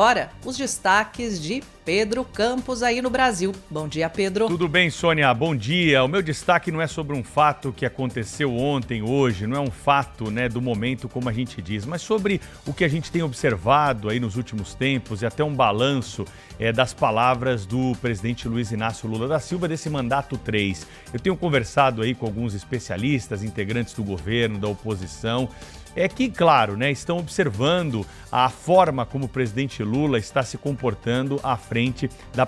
Agora, os destaques de Pedro Campos aí no Brasil. Bom dia, Pedro. Tudo bem, Sônia? Bom dia. O meu destaque não é sobre um fato que aconteceu ontem, hoje, não é um fato, do momento, como a gente diz, mas sobre o que a gente tem observado aí nos últimos tempos e até um balanço das palavras do presidente Luiz Inácio Lula da Silva desse mandato 3. Eu tenho conversado aí com alguns especialistas, integrantes do governo, da oposição, que, claro, estão observando a forma como o presidente Lula está se comportando à frente da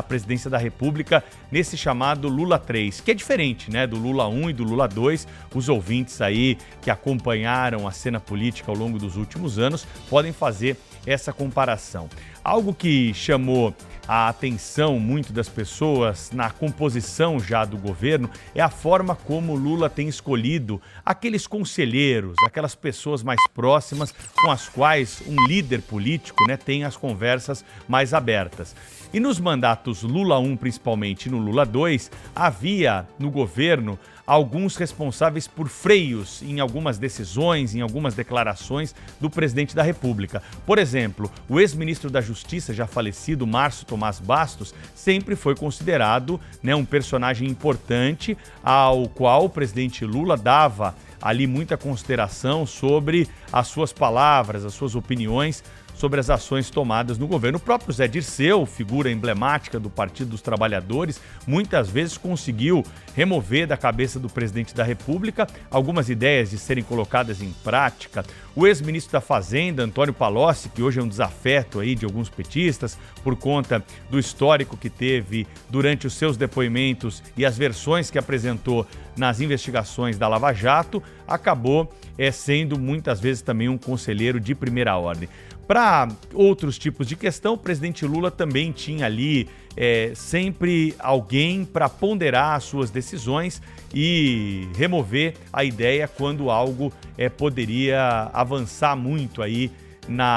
presidência da República nesse chamado Lula 3, que é diferente, do Lula 1 e do Lula 2. Os ouvintes aí que acompanharam a cena política ao longo dos últimos anos podem fazer essa comparação. Algo que chamou a atenção muito das pessoas na composição já do governo é a forma como Lula tem escolhido aqueles conselheiros, aquelas pessoas mais próximas com as quais um líder político tem as conversas mais abertas. E nos mandatos Lula 1, principalmente, e no Lula 2, havia no governo alguns responsáveis por freios em algumas decisões, em algumas declarações do presidente da República. Por exemplo, o ex-ministro da Justiça, já falecido, Márcio Tomás Bastos, sempre foi considerado um personagem importante ao qual o presidente Lula dava ali muita consideração sobre as suas palavras, as suas opiniões sobre as ações tomadas no governo. O próprio Zé Dirceu, figura emblemática do Partido dos Trabalhadores, muitas vezes conseguiu remover da cabeça do presidente da República algumas ideias de serem colocadas em prática. O ex-ministro da Fazenda, Antônio Palocci, que hoje é um desafeto aí de alguns petistas por conta do histórico que teve durante os seus depoimentos e as versões que apresentou nas investigações da Lava Jato, acabou sendo muitas vezes também um conselheiro de primeira ordem. Para outros tipos de questão, o presidente Lula também tinha ali sempre alguém para ponderar as suas decisões e remover a ideia quando algo poderia avançar muito aí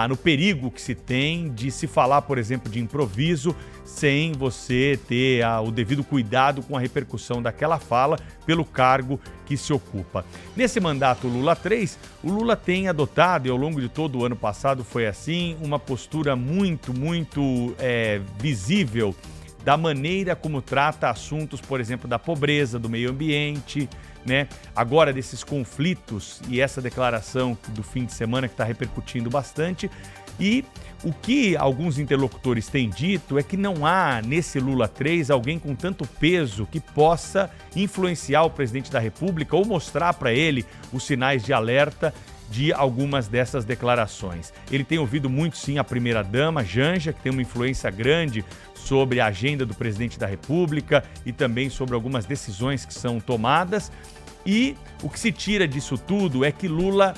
no perigo que se tem de se falar, por exemplo, de improviso, sem você ter o devido cuidado com a repercussão daquela fala pelo cargo que se ocupa. Nesse mandato Lula 3, o Lula tem adotado, e ao longo de todo o ano passado foi assim, uma postura muito visível da maneira como trata assuntos, por exemplo, da pobreza, do meio ambiente, agora desses conflitos e essa declaração do fim de semana que está repercutindo bastante. E o que alguns interlocutores têm dito é que não há nesse Lula 3 alguém com tanto peso que possa influenciar o presidente da República ou mostrar para ele os sinais de alerta de algumas dessas declarações. Ele tem ouvido muito, sim, a primeira-dama, Janja, que tem uma influência grande sobre a agenda do presidente da República e também sobre algumas decisões que são tomadas. E o que se tira disso tudo é que Lula,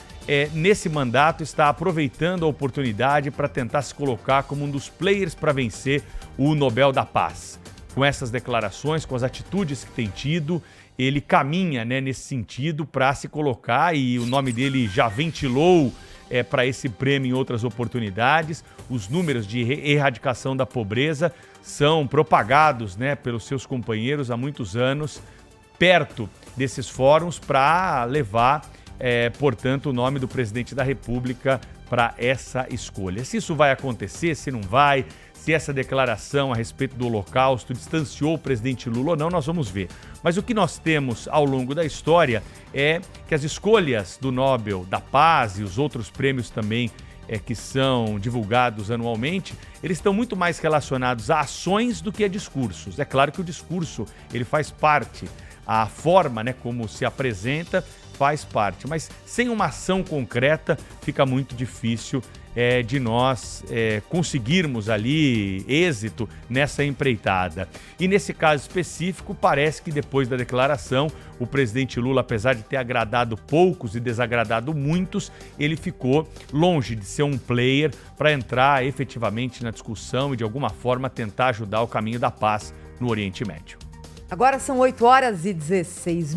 nesse mandato, está aproveitando a oportunidade para tentar se colocar como um dos players para vencer o Nobel da Paz. Com essas declarações, com as atitudes que tem tido, ele caminha nesse sentido para se colocar, e o nome dele já ventilou para esse prêmio em outras oportunidades. Os números de erradicação da pobreza são propagados pelos seus companheiros há muitos anos, perto desses fóruns, para levar, portanto, o nome do presidente da República para essa escolha. Se isso vai acontecer, se não vai, se essa declaração a respeito do Holocausto distanciou o presidente Lula ou não, nós vamos ver. Mas o que nós temos ao longo da história é que as escolhas do Nobel da Paz e os outros prêmios também que são divulgados anualmente, eles estão muito mais relacionados a ações do que a discursos. É claro que o discurso ele faz parte, a forma como se apresenta faz parte, mas sem uma ação concreta fica muito difícil de nós conseguirmos ali êxito nessa empreitada. E nesse caso específico, parece que depois da declaração, o presidente Lula, apesar de ter agradado poucos e desagradado muitos, ele ficou longe de ser um player para entrar efetivamente na discussão e de alguma forma tentar ajudar o caminho da paz no Oriente Médio. Agora são 8h16.